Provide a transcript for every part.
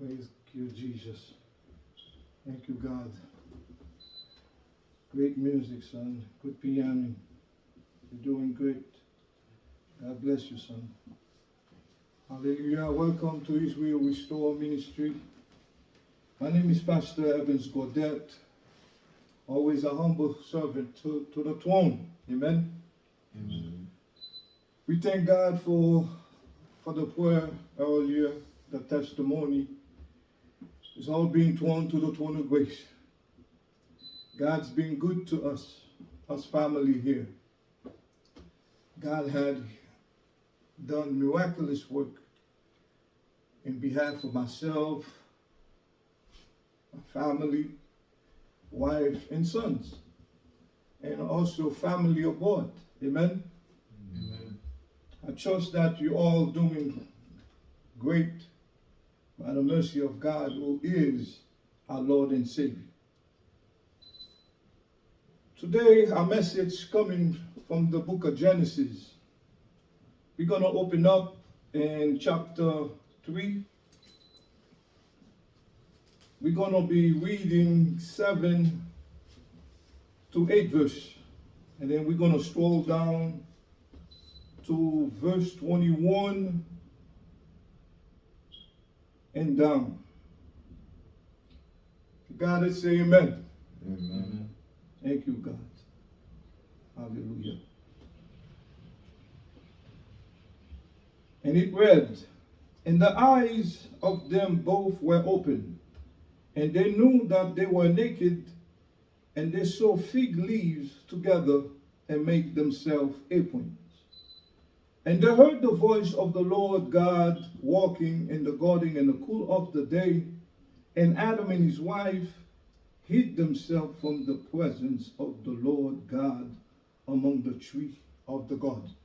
Praise you, Jesus. Thank you, God. Great music, son. Good piano. You're doing great. God bless you, son. Hallelujah. Welcome to Israel Restore Ministry. My name is Pastor Evans Godet. Always a humble servant to the throne. Amen. Amen. We thank God for the prayer earlier, the testimony. It's all being thrown to the throne of grace. God's been good to us family here. God had done miraculous work in behalf of myself, my family, wife, and sons, and also family abroad. Amen? Amen. I trust that you're all doing great by the mercy of God, who is our Lord and Savior. Today, our message coming from the book of Genesis. We're going to open up in chapter 3. We're going to be reading 7 to 8 verse. And then we're going to scroll down to verse 21 and down. God, let's say amen. Amen. Thank you, God. Hallelujah. And it read, "And the eyes of them both were open, and they knew that they were naked, and they sewed fig leaves together and made themselves aprons. And they heard the voice of the Lord God walking in the garden in the cool of the day, and Adam and his wife hid themselves from the presence of the Lord God among the trees of the garden."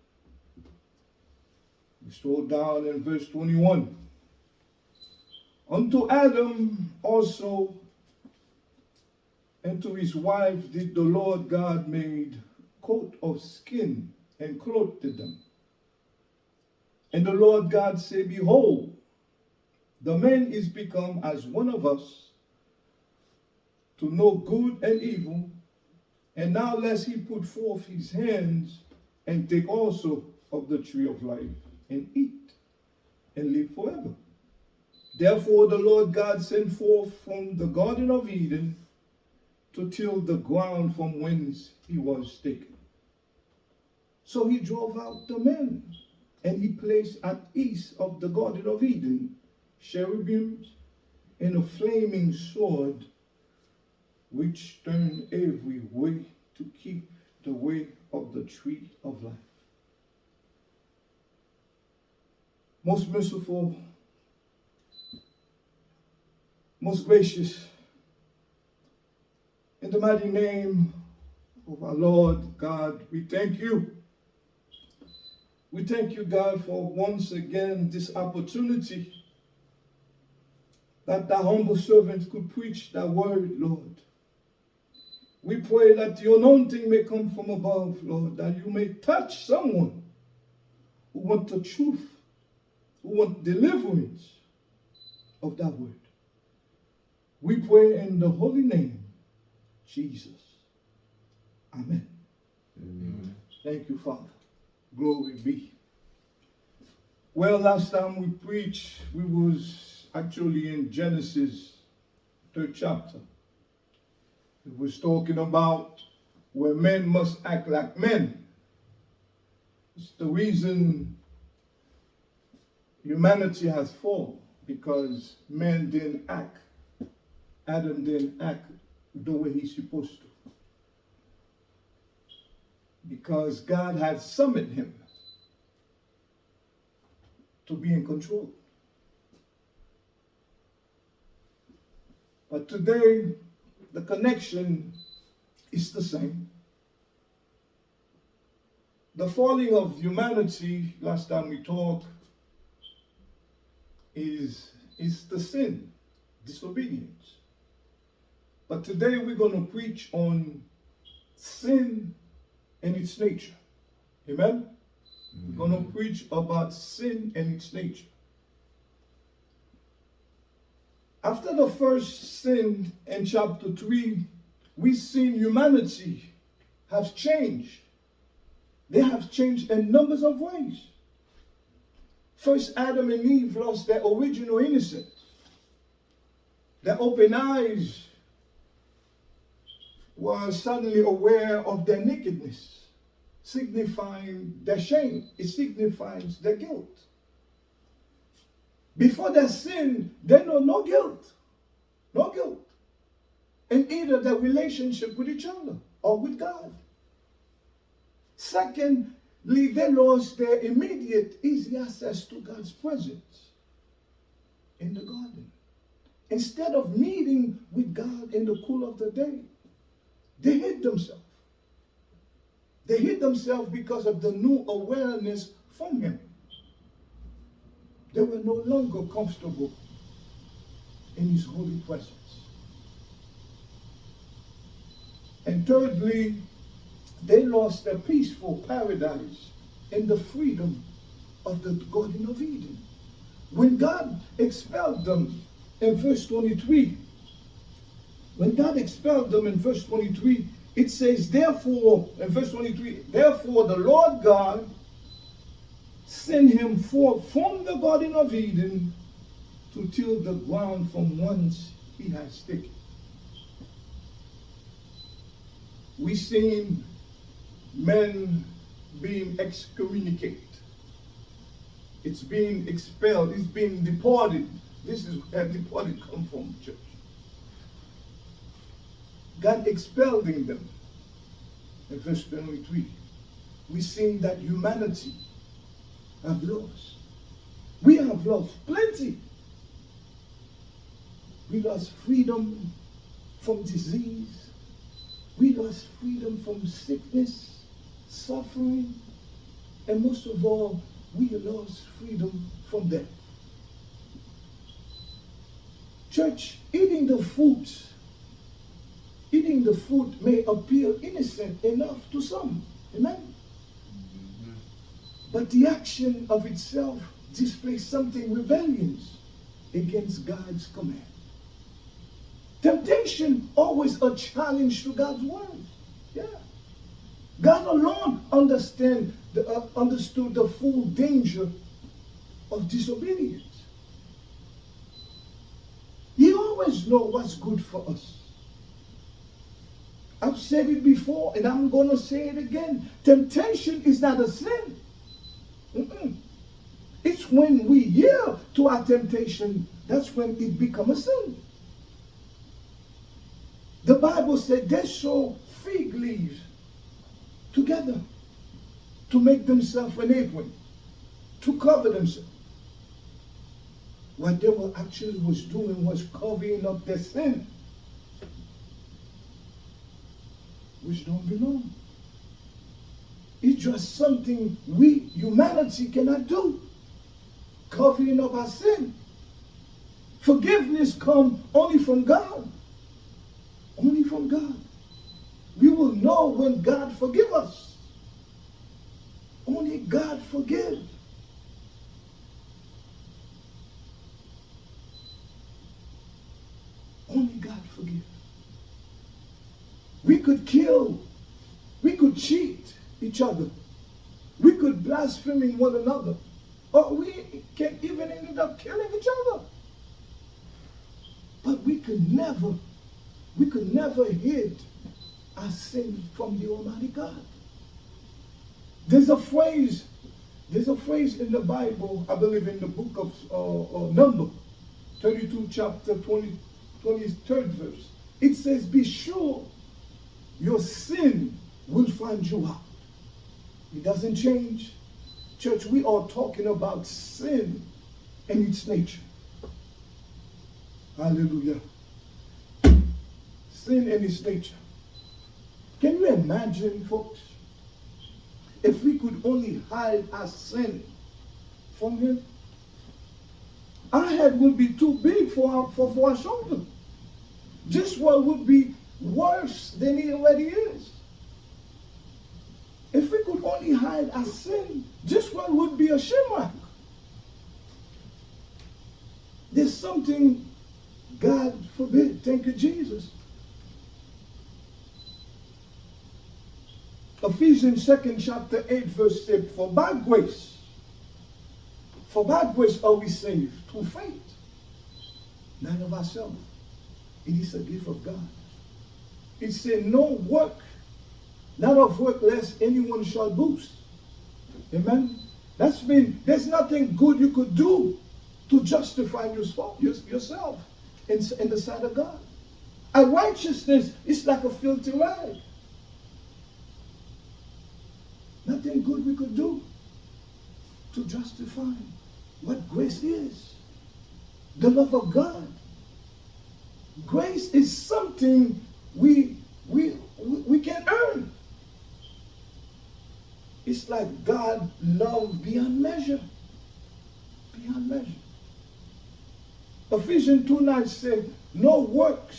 We scroll down in verse 21. "Unto Adam also and to his wife did the Lord God made coat of skin and clothed them. And the Lord God said, Behold, the man is become as one of us, to know good and evil. And now lest he put forth his hands and take also of the tree of life and eat and live forever. Therefore the Lord God sent forth from the Garden of Eden to till the ground from whence he was taken. So he drove out the man, and he placed at east of the Garden of Eden cherubims and a flaming sword, which turned every way to keep the way of the tree of life." Most merciful, most gracious, in the mighty name of our Lord God, we thank you. We thank you, God, for once again this opportunity that the humble servants could preach that word, Lord. We pray that the anointing may come from above, Lord, that you may touch someone who wants the truth, who wants deliverance of that word. We pray in the holy name, Jesus. Amen. Amen. Thank you, Father. Glory be. Well, last time we preached, we was actually in Genesis 3rd chapter. It was talking about where men must act like men. It's the reason humanity has fallen, because men didn't act. Adam didn't act the way he's supposed to. Because God had summoned him to be in control. But today, the connection is the same. The falling of humanity, last time we talked, is the sin, disobedience. But today we're going to preach on sin and its nature. Amen? We're going to preach about sin and its nature. After the first sin in chapter 3, we see humanity has changed. They have changed in numbers of ways. First, Adam and Eve lost their original innocence. Their open eyes were suddenly aware of their nakedness, signifying their shame. It signifies their guilt. Before their sin, they know no guilt. No guilt. In either their relationship with each other or with God. Secondly, they lost their immediate, easy access to God's presence in the garden. Instead of meeting with God in the cool of the day, they hid themselves. They hid themselves because of the new awareness from Him. They were no longer comfortable in His holy presence. And thirdly, they lost their peaceful paradise in the freedom of the Garden of Eden. When God expelled them in verse 23, it says, therefore, in verse 23, therefore the Lord God sent him forth from the Garden of Eden to till the ground from whence he has taken. We've seen men being excommunicated. It's being expelled. It's being deported. This is where deported come from, church. God expelling them. In verse 23, we see that humanity have lost. We have lost plenty. We lost freedom from disease. We lost freedom from sickness, suffering, and most of all, we lost freedom from death. Church, eating the fruit may appear innocent enough to some. Amen? But the action of itself displays something rebellious against God's command. Temptation always a challenge to God's word. Yeah. God alone understood the full danger of disobedience. He always knows what's good for us. I've said it before and I'm going to say it again. Temptation is not a sin. It's when we yield to our temptation, that's when it becomes a sin. The Bible said they sow fig leaves together to make themselves an apron, to cover themselves. What they were actually doing was covering up their sin, which don't belong. It's just something we, humanity, cannot do. Covering up our sin. Forgiveness comes only from God. Only from God. We will know when God forgives us. Only God forgives. Only God forgives. We could kill. We could cheat each other. We could blaspheme one another. Or we can even end up killing each other. But we could never hide our sin from the Almighty God. There's a phrase in the Bible, I believe in the book of Numbers, 32 chapter 23rd verse. It says, be sure your sin will find you out. It doesn't change. Church, we are talking about sin and its nature. Hallelujah. Sin and its nature. Can you imagine, folks, if we could only hide our sin from Him? Our head would be too big for our shoulder. This one would be worse than it already is. If we could only hide our sin, this one would be a shipwreck. There's something God forbid. Thank you, Jesus. Ephesians 2nd chapter 8 verse 6. For by grace are we saved through faith, not of ourselves. It is a gift of God. It said, no work, not of work, lest anyone shall boast. Amen. That's mean there's nothing good you could do to justify yourself in the sight of God. Our righteousness is like a filthy rag. Nothing good we could do to justify what grace is. The love of God. Grace is something we can earn. It's like God love beyond measure. Beyond measure. Ephesians 2:9 said, no work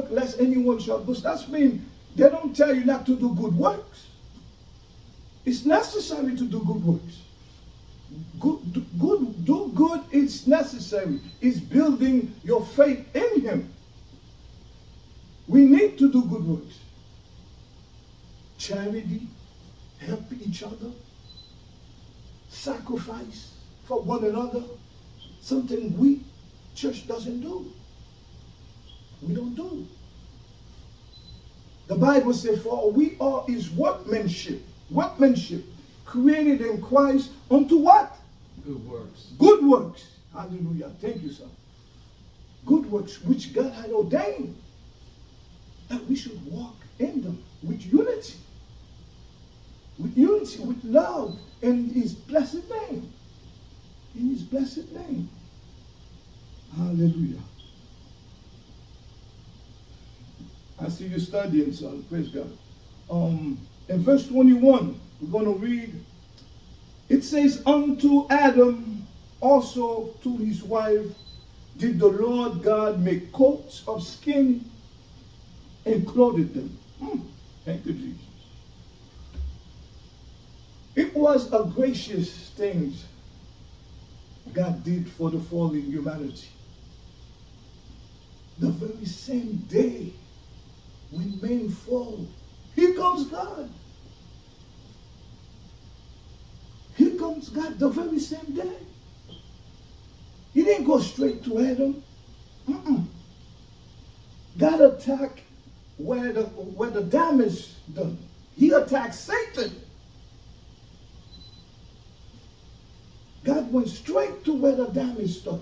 lest anyone shall boast. That's mean they don't tell you not to do good works. It's necessary to do good works. Do good is necessary. It's building your faith in Him. We need to do good works. Charity, help each other, sacrifice for one another. Something we, church, doesn't do. We don't do. The Bible says, for we are His workmanship, created in Christ unto what? Good works. Good works. Hallelujah. Thank you, sir. Good works which God had ordained that we should walk in them with unity. With love, in His blessed name. In His blessed name. Hallelujah. I see you studying, son. Praise God. In verse 21, we're going to read. It says, unto Adam also to his wife did the Lord God make coats of skin and clothed them. Thank you, Jesus. It was a gracious thing God did for the fallen humanity. The very same day when men fall, here comes God. Here comes God the very same day. He didn't go straight to Adam. God attacked where the damage done. He attacked Satan. God went straight to where the damage started.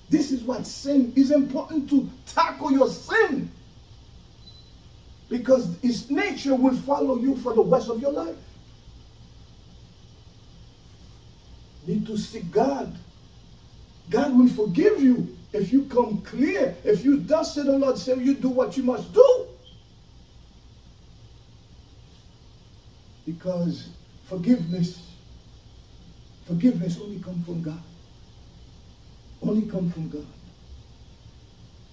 This is what sin is important, to tackle your sin. Because its nature will follow you for the rest of your life. You need to seek God. God will forgive you if you come clear. If you thus say the Lord, say you do what you must do. Because forgiveness only comes from God. Only comes from God.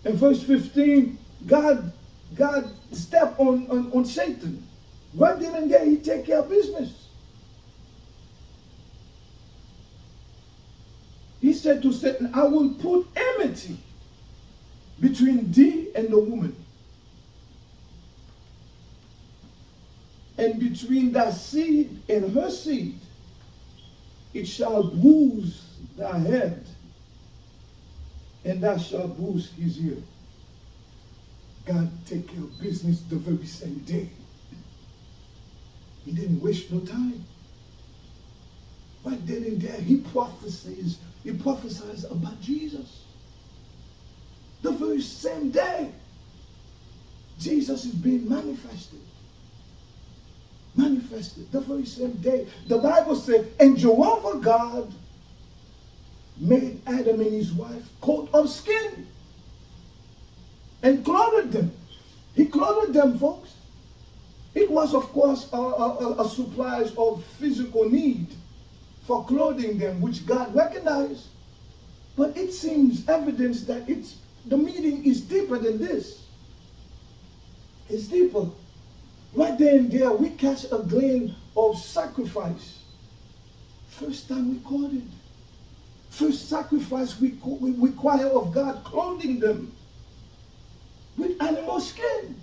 In verse 15, God stepped on Satan. Right then and there, He take care of business. He said to Satan, I will put enmity between thee and the woman, and between thy seed and her seed. It shall bruise thy head, and thou shalt bruise his ear. God take care of business the very same day. He didn't waste no time. Right then and there, He prophesies about Jesus. The very same day, Jesus is being manifested. The very same day. The Bible said, and Jehovah God made Adam and his wife coat of skin and clothed them. He clothed them, folks. It was, of course, a supply of physical need for clothing them, which God recognized. But it seems evidence that the meaning is deeper than this. It's deeper. Right there and there, we catch a glimpse of sacrifice. First time recorded. first sacrifice we require of God, clothing them with animal skin.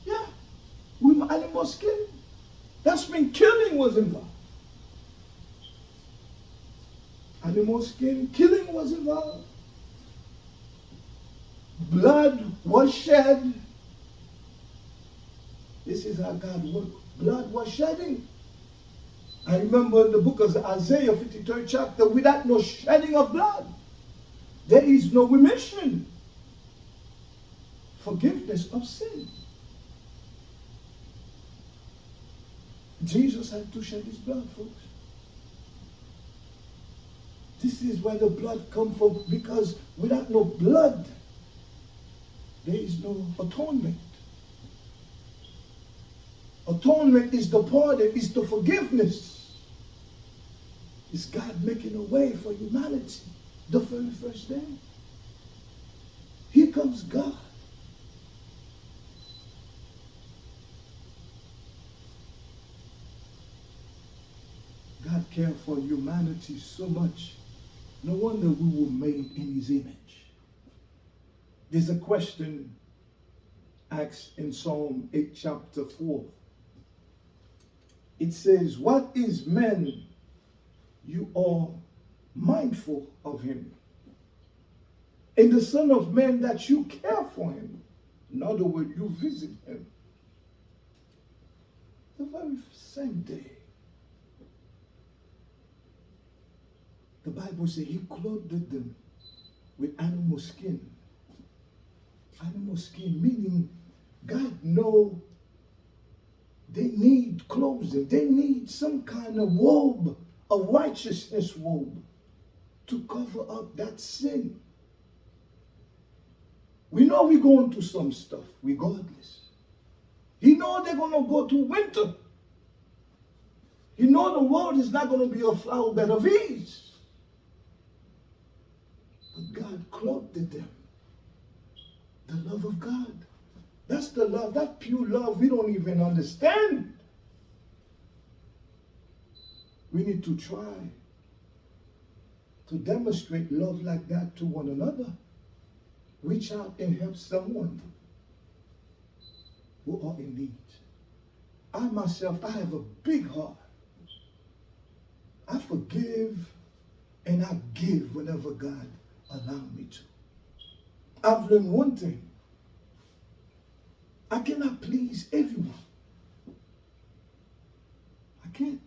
Yeah, with animal skin. That's when killing was involved. Animal skin, killing was involved. Blood was shed. This is how God worked. Blood was shedding. I remember in the book of Isaiah, 53rd chapter, without no shedding of blood, there is no remission, forgiveness of sin. Jesus had to shed his blood, folks. This is where the blood comes from, because without no blood, there is no atonement. Atonement is the pardon, is the forgiveness. It's God making a way for humanity the very first day. Here comes God. God cared for humanity so much. No wonder we were made in his image. There's a question asked in Psalm 8, chapter 4. It says, what is man? You are mindful of him. And the Son of Man that you care for him. In other words, you visit him. The very same day. The Bible says he clothed them with animal skin. Animal skin, meaning God knows they need clothing. They need some kind of robe, a righteousness robe, to cover up that sin. We know we're going through some stuff, regardless. He knows they're going to go through winter. He knows the world is not going to be a flower bed of ease. But God clothed them. The love of God. That's the love, that pure love we don't even understand. We need to try to demonstrate love like that to one another. Reach out and help someone who are in need. I myself, I have a big heart. I forgive and I give whenever God allows me to. I've learned one thing. I cannot please everyone. I can't.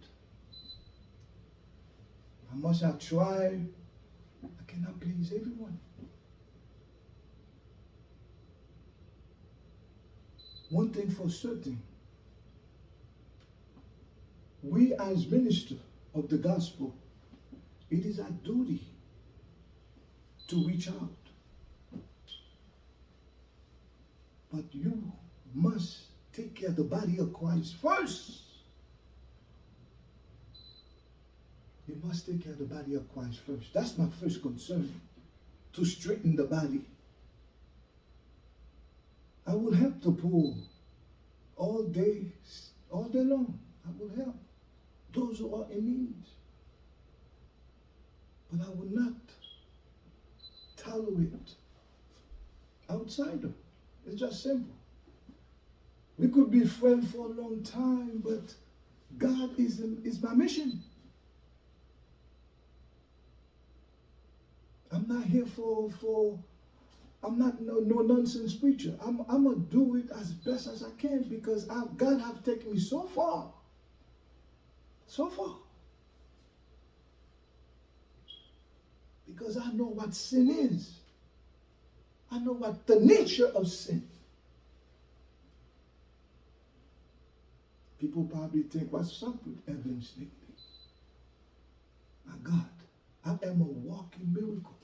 How much I try, I cannot please everyone. One thing for certain, we as ministers of the gospel, it is our duty to reach out. But you must take care of the body of Christ first. You must take care of the body of Christ first. That's my first concern, to straighten the body. I will help the poor all day long. I will help those who are in need. But I will not tolerate outsider. It's just simple. We could be friends for a long time, but God is my mission. I'm not here I'm not no nonsense preacher. I'm going to do it as best as I can, because God has taken me so far. So far. Because I know what sin is. I know what the nature of sin. People probably think, what's up with Evans lately? My God, I am a walking miracle.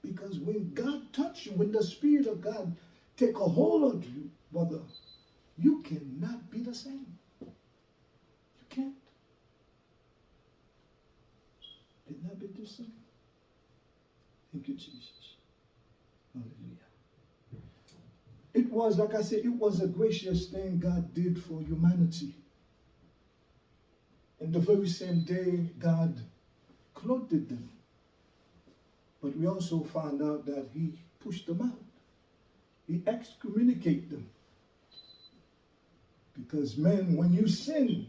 Because when God touches you, when the Spirit of God take a hold of you, brother, you cannot be the same. You can't. Cannot be the same. Thank you, Jesus. Hallelujah. It was, like I said, it was a gracious thing God did for humanity. And the very same day, God clothed them But we also found out that he pushed them out. He excommunicated them. Because men, when you sin,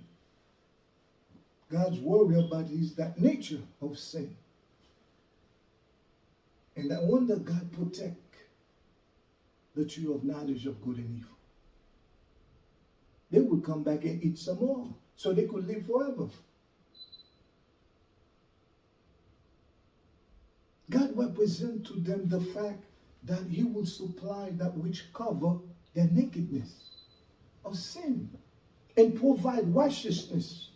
God's worry about is that nature of sin. And I wonder God protect the tree of knowledge of good and evil. They would come back and eat some more so they could live forever. God represents to them the fact that he will supply that which cover their nakedness of sin and provide righteousness,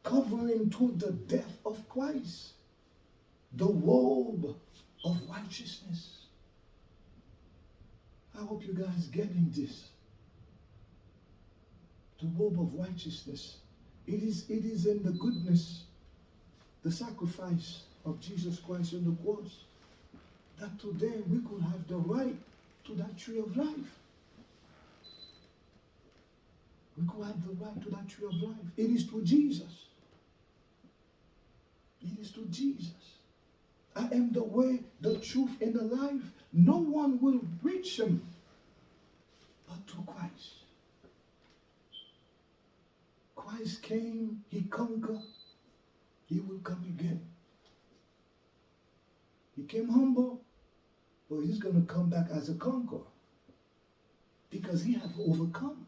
covering to the death of Christ, the robe of righteousness. I hope you guys getting this. The robe of righteousness. It is in the goodness, the sacrifice of Jesus Christ on the cross, that today we could have the right to that tree of life. We could have the right to that tree of life. It is through Jesus. It is through Jesus. I am the way, the truth, and the life. No one will reach him but through Christ. Christ came, he conquered, he will come again. He came humble, but he's going to come back as a conqueror because he has overcome.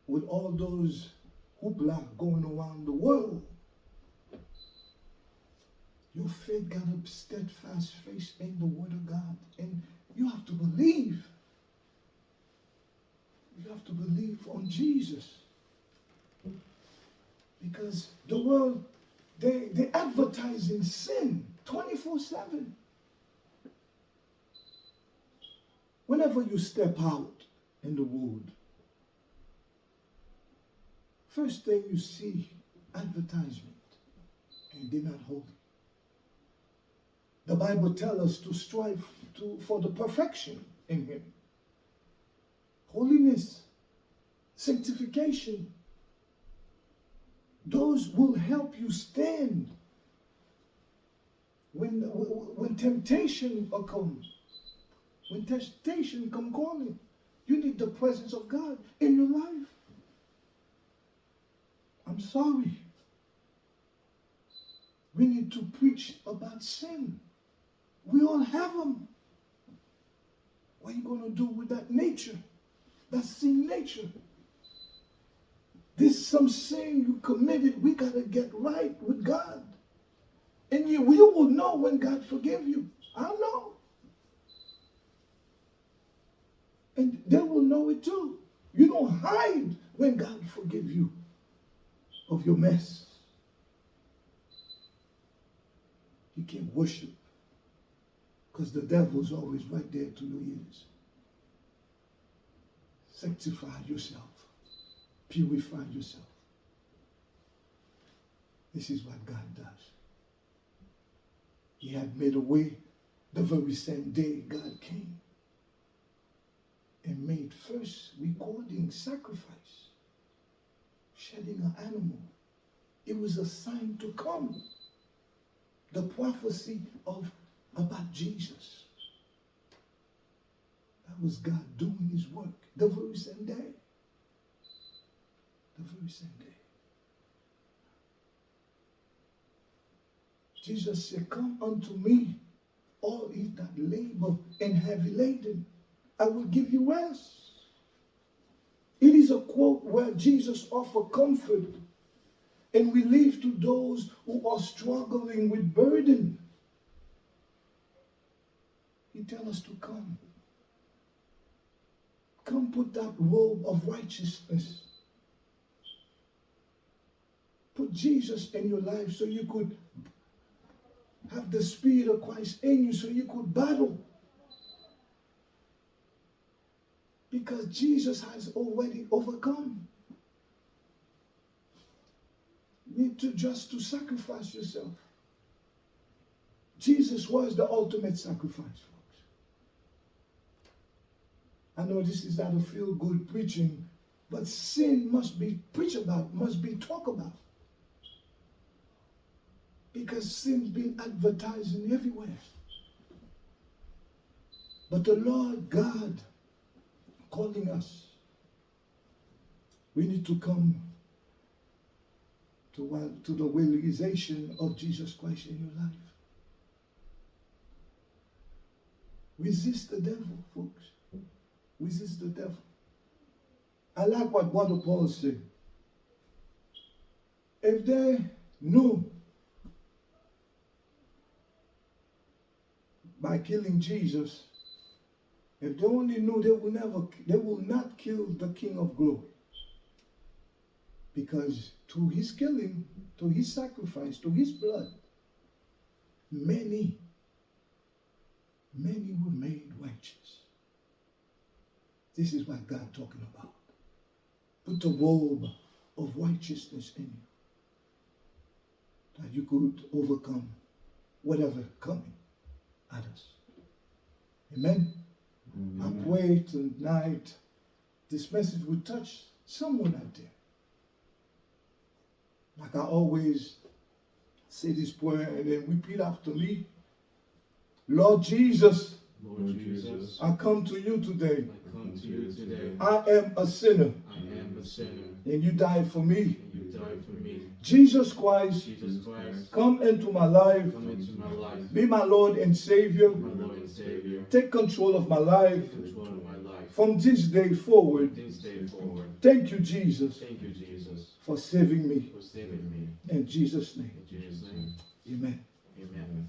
With all those hoopla going around the world, your faith got a steadfast faith in the Word of God. And you have to believe. You have to believe on Jesus. Because the world, they advertising sin 24/7. Whenever you step out in the road, first thing you see, advertisement, and they're not holy. The Bible tells us to strive for the perfection in him. Holiness, sanctification, those will help you stand when temptation comes. When temptation comes calling, you need the presence of God in your life. I'm sorry. We need to preach about sin. We all have them. What are you going to do with that nature? That sin nature. This some sin you committed. We got to get right with God. And you will know when God forgive you. I know. And they will know it too. You don't hide when God forgive you of your mess. You can't worship because the devil's always right there to your ears. Sanctify yourself. Purify yourself. This is what God does. He had made a way the very same day God came and made first recording sacrifice, shedding an animal. It was a sign to come. The prophecy about Jesus. That was God doing his work the very same day. The very same day. Jesus said, "Come unto me, all ye that labor and heavy laden, I will give you rest." It is a quote where Jesus offered comfort and relief to those who are struggling with burden. He tells us to come. Come put that robe of righteousness. Put Jesus in your life so you could have the Spirit of Christ in you so you could battle. Because Jesus has already overcome. You need to just to sacrifice yourself. Jesus was the ultimate sacrifice, folks. I know this is not a feel-good preaching, but sin must be preached about, must be talked about. Because sin's been advertising everywhere. But the Lord God calling us, we need to come to the realization of Jesus Christ in your life. Resist the devil, folks. Resist the devil. I like what Brother Paul said. If they knew by killing Jesus, if they only knew, they will not kill the King of Glory. Because to his killing, to his sacrifice, to his blood, many were made righteous. This is what God talking about. Put the robe of righteousness in you, that you could overcome whatever coming at us. Amen. I pray tonight this message will touch someone out there. Like I always say this prayer and then repeat after me. Lord Jesus, Lord Jesus, I come to you today. I come to you today. I am a sinner. I am a sinner. And you died for me. And you died for me. Jesus Christ, Jesus Christ, come into my life. come into my life. Be my Lord and Savior. Be my Lord and Savior. Take control of my life. Take control of my life. From this day forward. From this day forward. Thank you, Jesus. Thank you, Jesus, for saving me. for saving me. In Jesus' name. In Jesus' name. Amen. Amen.